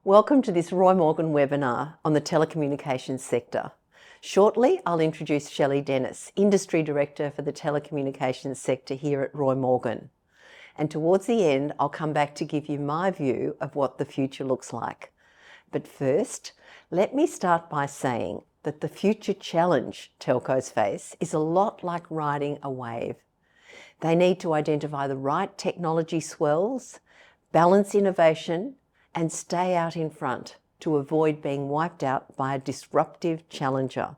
Welcome to this Roy Morgan webinar on the telecommunications sector. Shortly, I'll introduce Shelley Dennis, Industry Director for the telecommunications sector here at Roy Morgan. And towards the end, I'll come back to give you my view of what the future looks like. But first, let me start by saying that the future challenge telcos face is a lot like riding a wave. They need to identify the right technology swells, balance innovation, and stay out in front to avoid being wiped out by a disruptive challenger.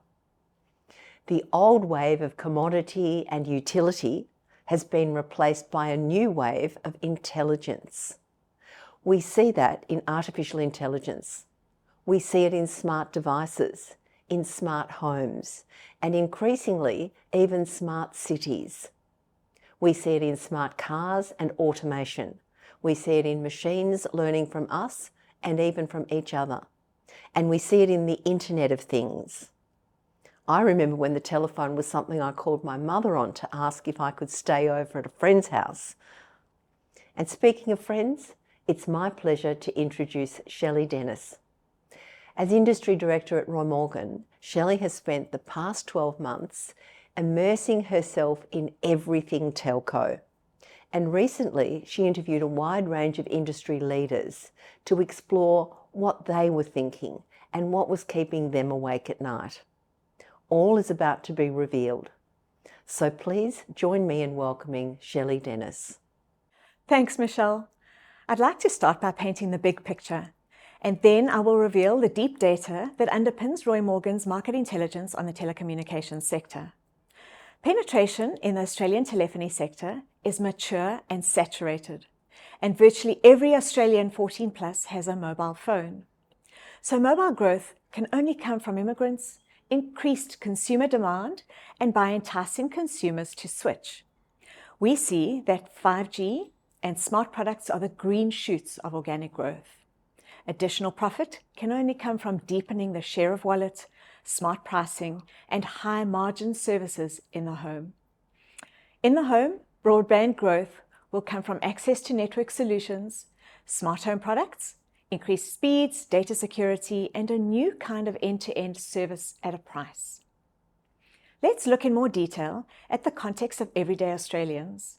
The old wave of commodity and utility has been replaced by a new wave of intelligence. We see that in artificial intelligence. We see it in smart devices, in smart homes, and increasingly even smart cities. We see it in smart cars and automation. We see it in machines learning from us and even from each other. And we see it in the Internet of Things. I remember when the telephone was something I called my mother on to ask if I could stay over at a friend's house. And speaking of friends, it's my pleasure to introduce Shelley Dennis. As Industry Director at Roy Morgan, Shelley has spent the past 12 months immersing herself in everything telco. And recently, she interviewed a wide range of industry leaders to explore what they were thinking and what was keeping them awake at night. All is about to be revealed. So please join me in welcoming Shelley Dennis. Thanks, Michele. I'd like to start by painting the big picture, and then I will reveal the deep data that underpins Roy Morgan's market intelligence on the telecommunications sector. Penetration in the Australian telephony sector is mature and saturated, and virtually every Australian 14 plus has a mobile phone. So mobile growth can only come from immigrants, increased consumer demand, and by enticing consumers to switch. We see that 5G and smart products are the green shoots of organic growth. Additional profit can only come from deepening the share of wallet, smart pricing, and high margin services in the home. In the home, broadband growth will come from access to network solutions, smart home products, increased speeds, data security, and a new kind of end-to-end service at a price. Let's look in more detail at the context of everyday Australians.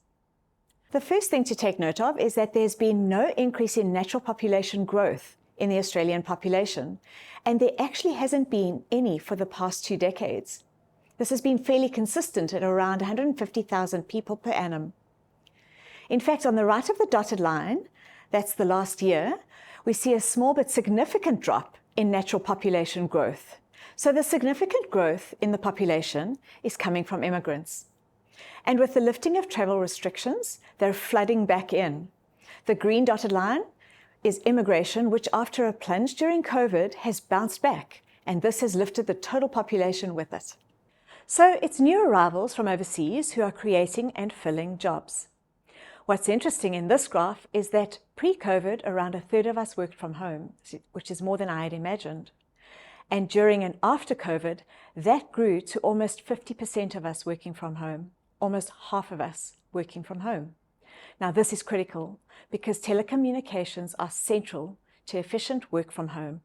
The first thing to take note of is that there's been no increase in natural population growth in the Australian population, and there actually hasn't been any for the past 2 decades. This has been fairly consistent at around 150,000 people per annum. In fact, on the right of the dotted line, that's the last year, we see a small but significant drop in natural population growth. So the significant growth in the population is coming from immigrants. And with the lifting of travel restrictions, they're flooding back in. The green dotted line is immigration, which after a plunge during COVID has bounced back, and this has lifted the total population with it. So it's new arrivals from overseas who are creating and filling jobs. What's interesting in this graph is that pre-COVID, around a third of us worked from home, which is more than I had imagined. And during and after COVID, that grew to almost 50% of us working from home, almost half of us working from home. Now, this is critical because telecommunications are central to efficient work from home.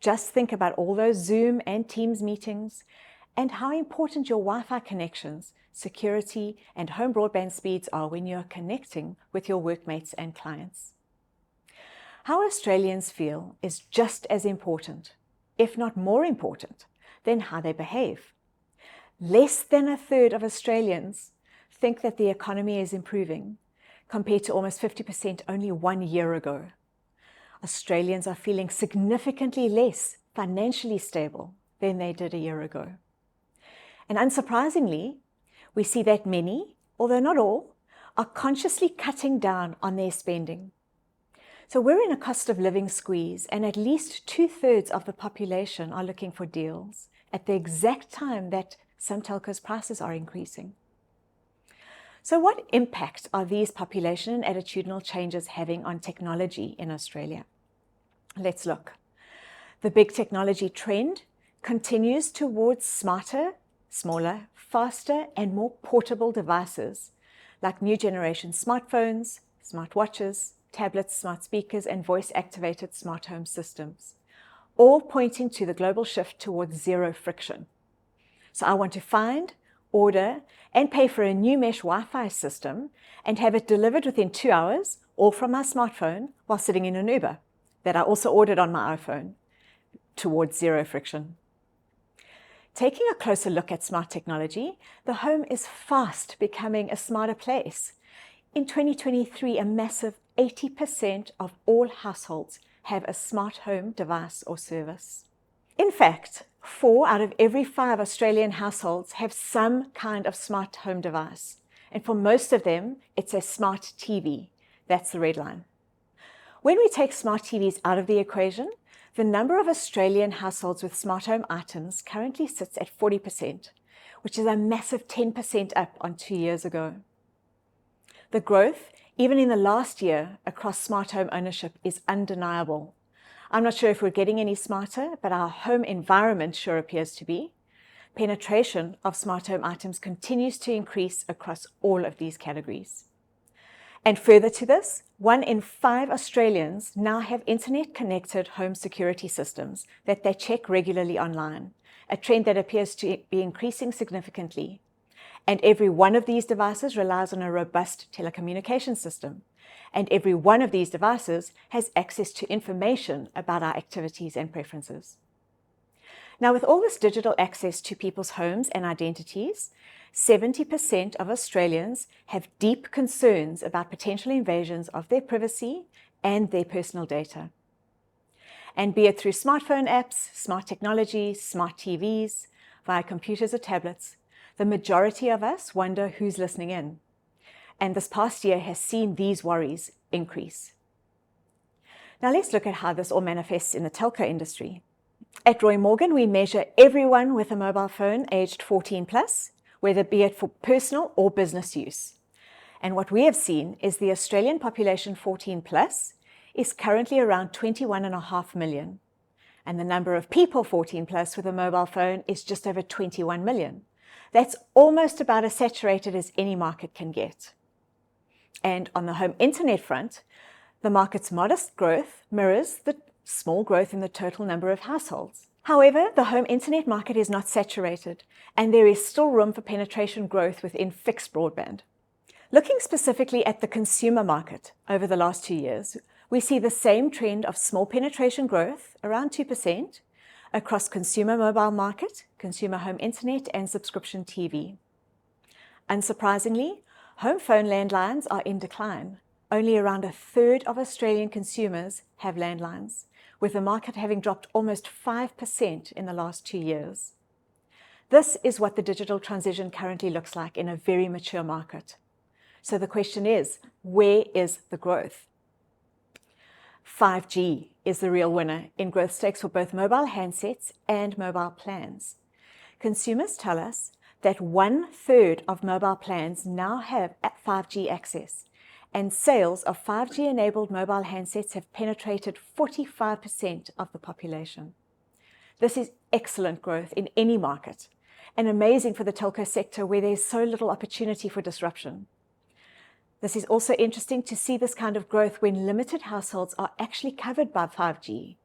Just think about all those Zoom and Teams meetings and how important your Wi-Fi connections, security, and home broadband speeds are when you are connecting with your workmates and clients. How Australians feel is just as important, if not more important, than how they behave. Less than a third of Australians think that the economy is improving, compared to almost 50% only 1 year ago. Australians are feeling significantly less financially stable than they did a year ago. And unsurprisingly, we see that many, although not all, are consciously cutting down on their spending. So we're in a cost of living squeeze, and at least 2/3 of the population are looking for deals at the exact time that some telcos' prices are increasing. So what impact are these population and attitudinal changes having on technology in Australia? Let's look. The big technology trend continues towards smarter, smaller, faster, and more portable devices like new generation smartphones, smartwatches, tablets, smart speakers, and voice-activated smart home systems, all pointing to the global shift towards zero friction. So I want to find, order, and pay for a new mesh Wi-Fi system and have it delivered within 2 hours, all from my smartphone while sitting in an Uber that I also ordered on my iPhone, towards zero friction. Taking a closer look at smart technology, the home is fast becoming a smarter place. In 2023, a massive 80% of all households have a smart home device or service. In fact, 4 out of every 5 Australian households have some kind of smart home device. And for most of them, it's a smart TV. That's the red line. When we take smart TVs out of the equation, the number of Australian households with smart home items currently sits at 40%, which is a massive 10% up on 2 years ago. The growth, even in the last year, across smart home ownership is undeniable. I'm not sure if we're getting any smarter, but our home environment sure appears to be. Penetration of smart home items continues to increase across all of these categories. And further to this, 1 in 5 Australians now have internet-connected home security systems that they check regularly online, a trend that appears to be increasing significantly. And every one of these devices relies on a robust telecommunications system. And every one of these devices has access to information about our activities and preferences. Now, with all this digital access to people's homes and identities, 70% of Australians have deep concerns about potential invasions of their privacy and their personal data. And be it through smartphone apps, smart technologies, smart TVs, via computers or tablets, the majority of us wonder who's listening in. And this past year has seen these worries increase. Now let's look at how this all manifests in the telco industry. At Roy Morgan, we measure everyone with a mobile phone aged 14 plus, whether be it for personal or business use. And what we have seen is the Australian population 14 plus is currently around 21.5 million. And the number of people 14 plus with a mobile phone is just over 21 million. That's almost about as saturated as any market can get. And on the home internet front, the market's modest growth mirrors the small growth in the total number of households. However, the home internet market is not saturated, and there is still room for penetration growth within fixed broadband. Looking specifically at the consumer market over the last 2 years, we see the same trend of small penetration growth, around 2%, across consumer mobile market, consumer home internet, and subscription TV. Unsurprisingly, home phone landlines are in decline. Only around 1/3 of Australian consumers have landlines, with the market having dropped almost 5% in the last 2 years. This is what the digital transition currently looks like in a very mature market. So the question is, where is the growth? 5G is the real winner in growth stakes for both mobile handsets and mobile plans. Consumers tell us that 1/3 of mobile plans now have 5G access, and sales of 5G-enabled mobile handsets have penetrated 45% of the population. This is excellent growth in any market, and amazing for the telco sector where there's so little opportunity for disruption. This is also interesting to see this kind of growth when limited households are actually covered by 5G.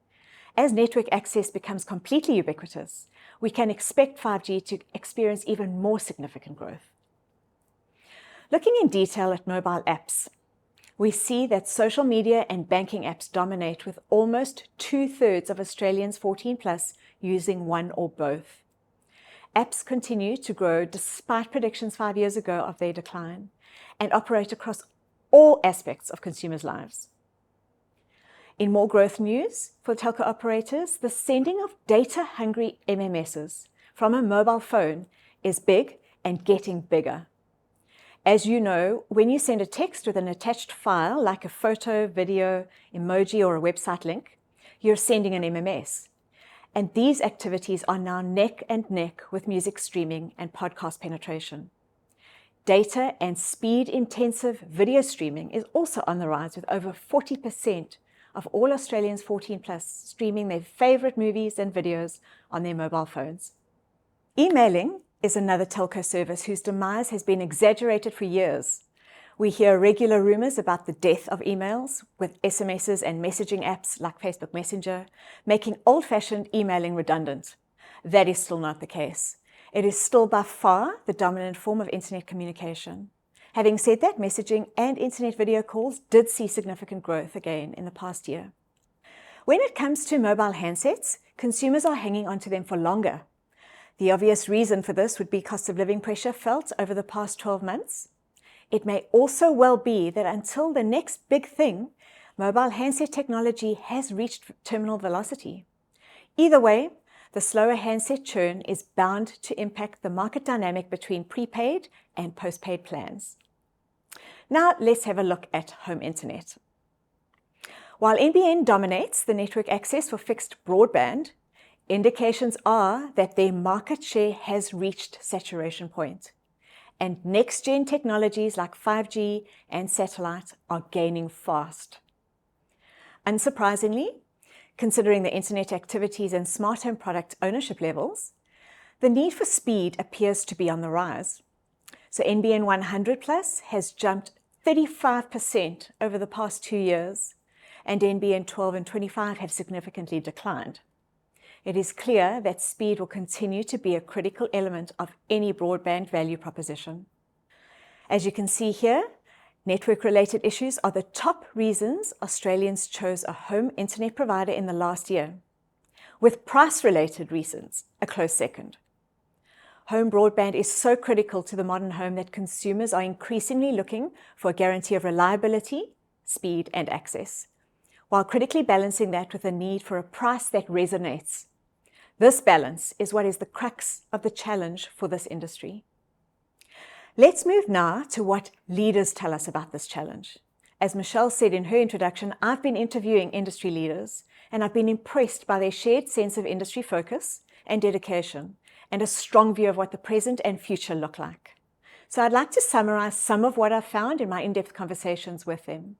As network access becomes completely ubiquitous, we can expect 5G to experience even more significant growth. Looking in detail at mobile apps, we see that social media and banking apps dominate, with almost 2/3 of Australians 14 plus using one or both. Apps continue to grow despite predictions 5 years ago of their decline, and operate across all aspects of consumers' lives. In more growth news for telco operators, the sending of data-hungry MMSs from a mobile phone is big and getting bigger. As you know, when you send a text with an attached file like a photo, video, emoji, or a website link, you're sending an MMS. And these activities are now neck and neck with music streaming and podcast penetration. Data and speed-intensive video streaming is also on the rise, with over 40% of all Australians 14 plus streaming their favorite movies and videos on their mobile phones. Emailing is another telco service whose demise has been exaggerated for years. We hear regular rumors about the death of emails, with SMSs and messaging apps like Facebook Messenger making old-fashioned emailing redundant. That is still not the case. It is still by far the dominant form of internet communication. Having said that, messaging and internet video calls did see significant growth again in the past year. When it comes to mobile handsets, consumers are hanging on to them for longer. The obvious reason for this would be cost of living pressure felt over the past 12 months. It may also well be that until the next big thing, mobile handset technology has reached terminal velocity. Either way, the slower handset churn is bound to impact the market dynamic between prepaid and postpaid plans. Now let's have a look at home internet. While NBN dominates the network access for fixed broadband, indications are that their market share has reached saturation point, and next-gen technologies like 5G and satellite are gaining fast. Unsurprisingly, considering the internet activities and smart home product ownership levels, the need for speed appears to be on the rise. So NBN 100 Plus has jumped 35% over the past 2 years, and NBN 12 and 25 have significantly declined. It is clear that speed will continue to be a critical element of any broadband value proposition. As you can see here, network-related issues are the top reasons Australians chose a home internet provider in the last year, with price-related reasons a close second. Home broadband is so critical to the modern home that consumers are increasingly looking for a guarantee of reliability, speed, and access, while critically balancing that with a need for a price that resonates. This balance is what is the crux of the challenge for this industry. Let's move now to what leaders tell us about this challenge. As Michele said in her introduction, I've been interviewing industry leaders, and I've been impressed by their shared sense of industry focus and dedication, and a strong view of what the present and future look like. So I'd like to summarize some of what I've found in my in-depth conversations with them.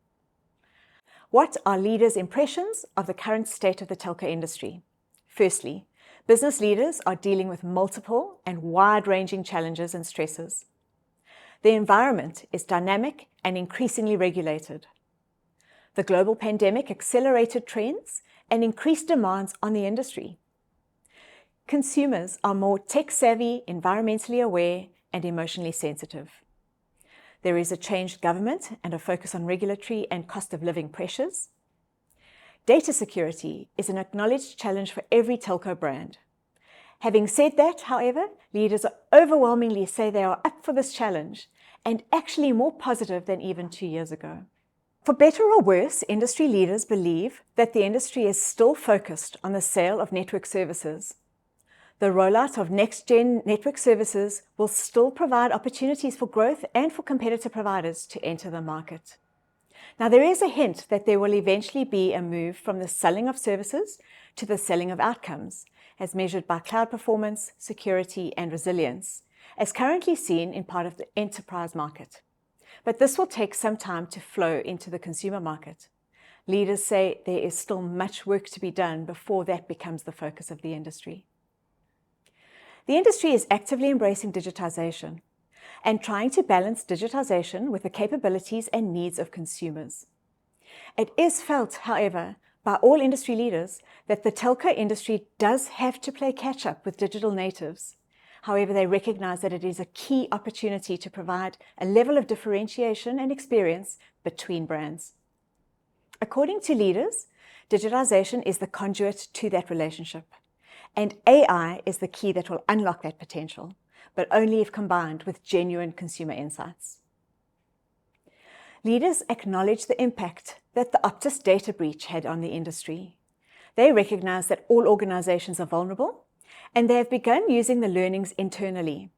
What are leaders' impressions of the current state of the telco industry? Firstly, business leaders are dealing with multiple and wide-ranging challenges and stresses. The environment is dynamic and increasingly regulated. The global pandemic accelerated trends and increased demands on the industry. Consumers are more tech-savvy, environmentally aware, and emotionally sensitive. There is a changed government and a focus on regulatory and cost of living pressures. Data security is an acknowledged challenge for every telco brand. Having said that, however, leaders overwhelmingly say they are up for this challenge and actually more positive than even 2 years ago. For better or worse, industry leaders believe that the industry is still focused on the sale of network services. The rollout of next-gen network services will still provide opportunities for growth and for competitor providers to enter the market. Now, there is a hint that there will eventually be a move from the selling of services to the selling of outcomes, as measured by cloud performance, security, and resilience, as currently seen in part of the enterprise market. But this will take some time to flow into the consumer market. Leaders say there is still much work to be done before that becomes the focus of the industry. The industry is actively embracing digitization and trying to balance digitization with the capabilities and needs of consumers. It is felt, however, by all industry leaders that the telco industry does have to play catch-up with digital natives. However, they recognize that it is a key opportunity to provide a level of differentiation and experience between brands. According to leaders, digitization is the conduit to that relationship, and AI is the key that will unlock that potential, but only if combined with genuine consumer insights. Leaders acknowledge the impact that the Optus data breach had on the industry. They recognize that all organizations are vulnerable, and they have begun using the learnings internally.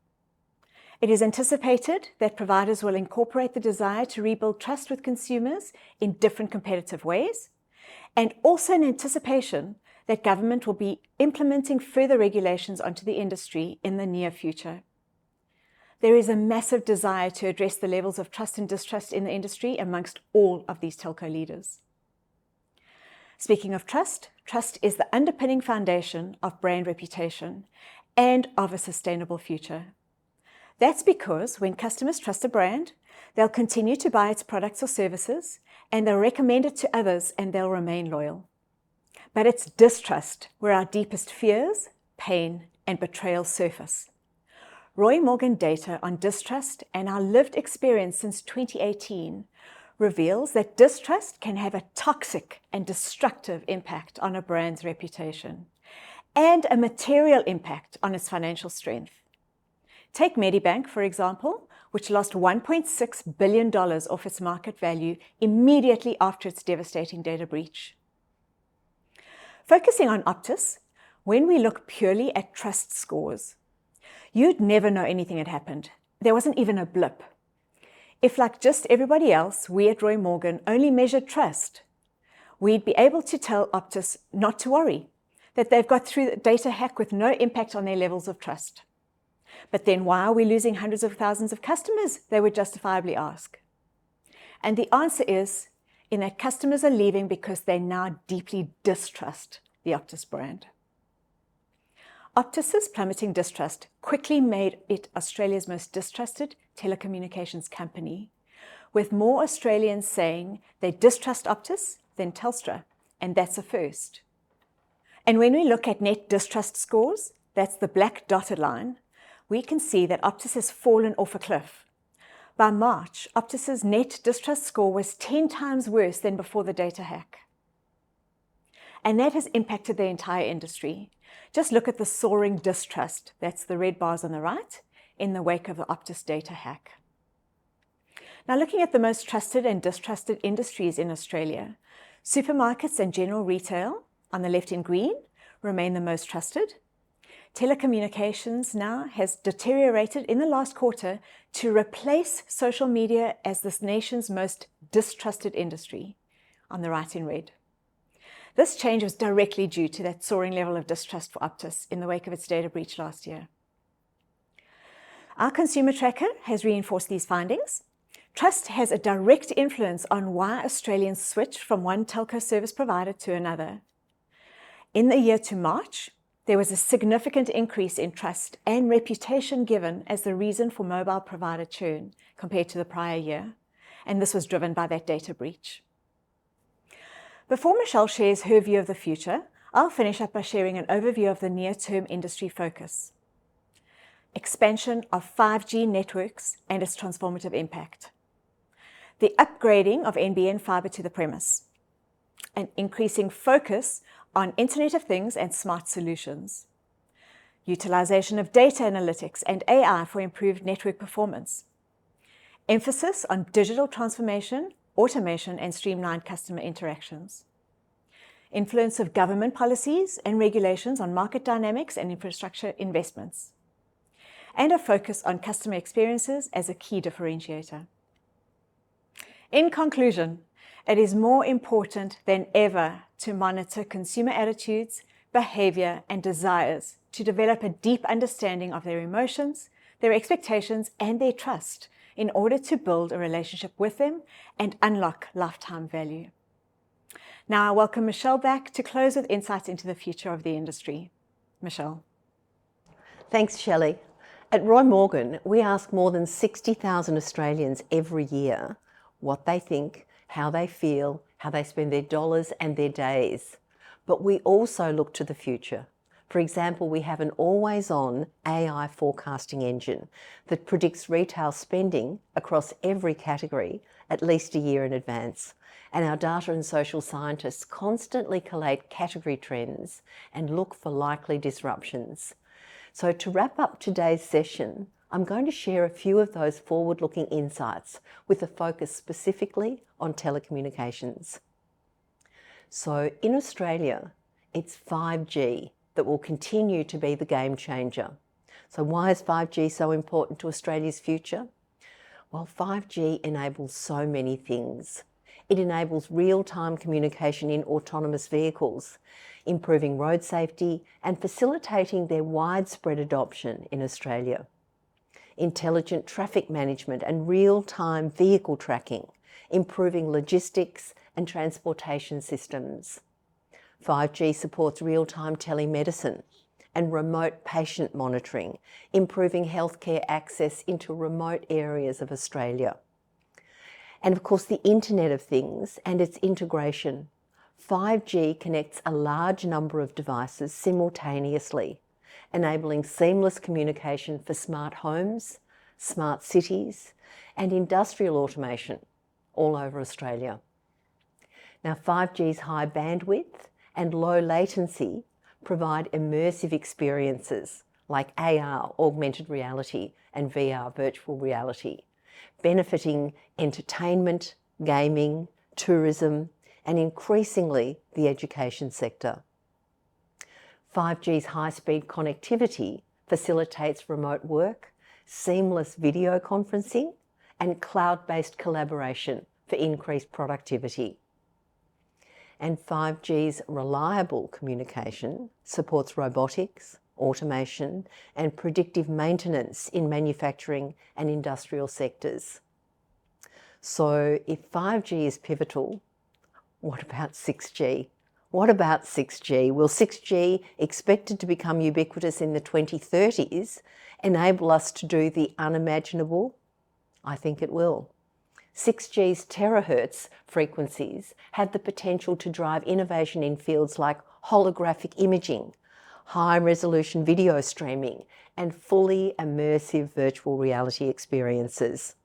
It is anticipated that providers will incorporate the desire to rebuild trust with consumers in different competitive ways, and also in anticipation that government will be implementing further regulations onto the industry in the near future. There is a massive desire to address the levels of trust and distrust in the industry amongst all of these telco leaders. Speaking of trust, trust is the underpinning foundation of brand reputation and of a sustainable future. That's because when customers trust a brand, They'll continue to buy its products or services, and they'll recommend it to others, and they'll remain loyal. But it's distrust where our deepest fears, pain, and betrayal surface. Roy Morgan data on distrust and our lived experience since 2018 reveals that distrust can have a toxic and destructive impact on a brand's reputation and a material impact on its financial strength. Take Medibank, for example, which lost $1.6 billion off its market value immediately after its devastating data breach. Focusing on Optus, when we look purely at trust scores, you'd never know anything had happened. There wasn't even a blip. If, like just everybody else, we at Roy Morgan only measured trust, we'd be able to tell Optus not to worry, that they've got through the data hack with no impact on their levels of trust. But then why are we losing hundreds of thousands of customers? They would justifiably ask. And the answer is in that customers are leaving because they now deeply distrust the Optus brand. Optus's plummeting distrust quickly made it Australia's most distrusted telecommunications company, with more Australians saying they distrust Optus than Telstra, and that's a first. And when we look at net distrust scores, that's the black dotted line, we can see that Optus has fallen off a cliff. By March, Optus's net distrust score was 10 times worse than before the data hack. And that has impacted the entire industry. Just look at the soaring distrust, that's the red bars on the right, in the wake of the Optus data hack. Now looking at the most trusted and distrusted industries in Australia, supermarkets and general retail, on the left in green, remain the most trusted. Telecommunications now has deteriorated in the last quarter to replace social media as this nation's most distrusted industry, on the right in red. This change was directly due to that soaring level of distrust for Optus in the wake of its data breach last year. Our consumer tracker has reinforced these findings. Trust has a direct influence on why Australians switch from one telco service provider to another. In the year to March, there was a significant increase in trust and reputation given as the reason for mobile provider churn compared to the prior year, and this was driven by that data breach. Before Michele shares her view of the future, I'll finish up by sharing an overview of the near-term industry focus. Expansion of 5G networks and its transformative impact. The upgrading of NBN fibre to the premise. An increasing focus on Internet of Things and smart solutions. Utilization of data analytics and AI for improved network performance. Emphasis on digital transformation, automation, and streamlined customer interactions. Influence of government policies and regulations on market dynamics and infrastructure investments. And a focus on customer experiences as a key differentiator. In conclusion, it is more important than ever to monitor consumer attitudes, behavior, and desires to develop a deep understanding of their emotions, their expectations, and their trust in order to build a relationship with them and unlock lifetime value. Now I welcome Michele back to close with insights into the future of the industry. Michele. Thanks, Shelley. At Roy Morgan, we ask more than 60,000 Australians every year what they think, how they feel, how they spend their dollars and their days. But we also look to the future. For example, we have an always-on AI forecasting engine that predicts retail spending across every category at least a year in advance. And our data and social scientists constantly collate category trends and look for likely disruptions. So to wrap up today's session, I'm going to share a few of those forward-looking insights with a focus specifically on telecommunications. So in Australia, it's 5G that will continue to be the game changer. So why is 5G so important to Australia's future? Well, 5G enables so many things. It enables real-time communication in autonomous vehicles, improving road safety and facilitating their widespread adoption in Australia. Intelligent traffic management and real-time vehicle tracking, improving logistics and transportation systems. 5G supports real-time telemedicine and remote patient monitoring, improving healthcare access into remote areas of Australia. And of course, the Internet of Things and its integration. 5G connects a large number of devices simultaneously, enabling seamless communication for smart homes, smart cities, and industrial automation all over Australia. Now, 5G's high bandwidth and low latency provide immersive experiences like AR, augmented reality, and VR, virtual reality, benefiting entertainment, gaming, tourism, and increasingly the education sector. 5G's high-speed connectivity facilitates remote work, seamless video conferencing, and cloud-based collaboration for increased productivity. And 5G's reliable communication supports robotics, automation, and predictive maintenance in manufacturing and industrial sectors. So if 5G is pivotal, what about 6G? What about 6G? Will 6G, expected to become ubiquitous in the 2030s, enable us to do the unimaginable? I think it will. 6G's terahertz frequencies have the potential to drive innovation in fields like holographic imaging, high-resolution video streaming, and fully immersive virtual reality experiences.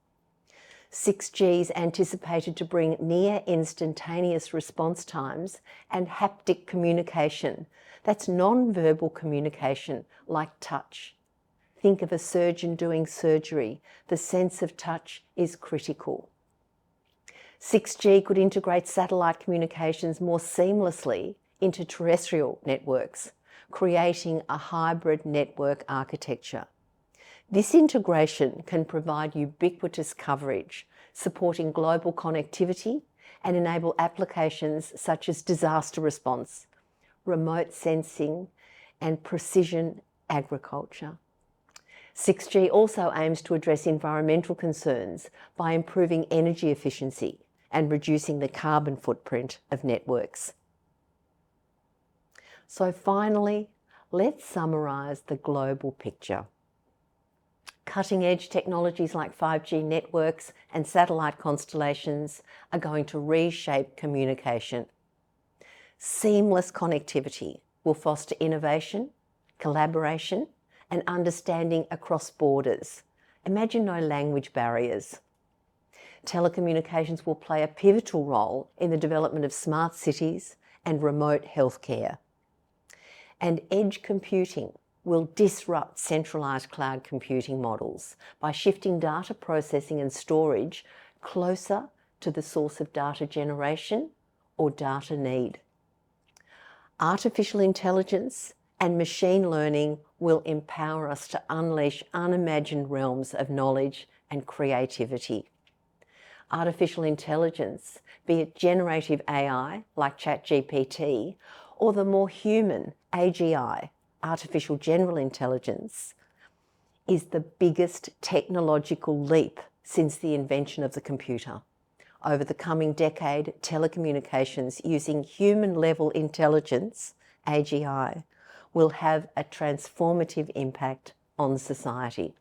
6G is anticipated to bring near instantaneous response times and haptic communication. That's non-verbal communication like touch. Think of a surgeon doing surgery. The sense of touch is critical. 6G could integrate satellite communications more seamlessly into terrestrial networks, creating a hybrid network architecture. This integration can provide ubiquitous coverage, supporting global connectivity and enable applications such as disaster response, remote sensing, and precision agriculture. 6G also aims to address environmental concerns by improving energy efficiency and reducing the carbon footprint of networks. So finally, let's summarise the global picture. Cutting-edge technologies like 5G networks and satellite constellations are going to reshape communication. Seamless connectivity will foster innovation, collaboration, and understanding across borders. Imagine no language barriers. Telecommunications will play a pivotal role in the development of smart cities and remote healthcare. And edge computing will disrupt centralised cloud computing models by shifting data processing and storage closer to the source of data generation or data need. Artificial intelligence and machine learning will empower us to unleash unimagined realms of knowledge and creativity. Artificial intelligence, be it generative AI like ChatGPT, or the more human AGI, artificial general intelligence, is the biggest technological leap since the invention of the computer. Over the coming decade, telecommunications using human-level intelligence, AGI, will have a transformative impact on society.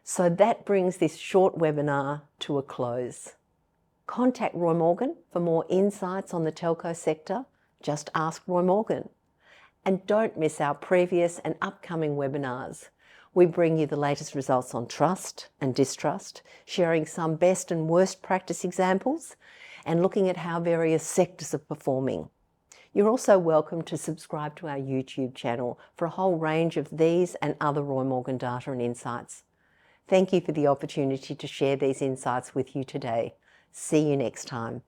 So that brings this short webinar to a close. Contact Roy Morgan for more insights on the telco sector. Just ask Roy Morgan. And don't miss our previous and upcoming webinars. We bring you the latest results on trust and distrust, sharing some best and worst practice examples, and looking at how various sectors are performing. You're also welcome to subscribe to our YouTube channel for a whole range of these and other Roy Morgan data and insights. Thank you for the opportunity to share these insights with you today. See you next time.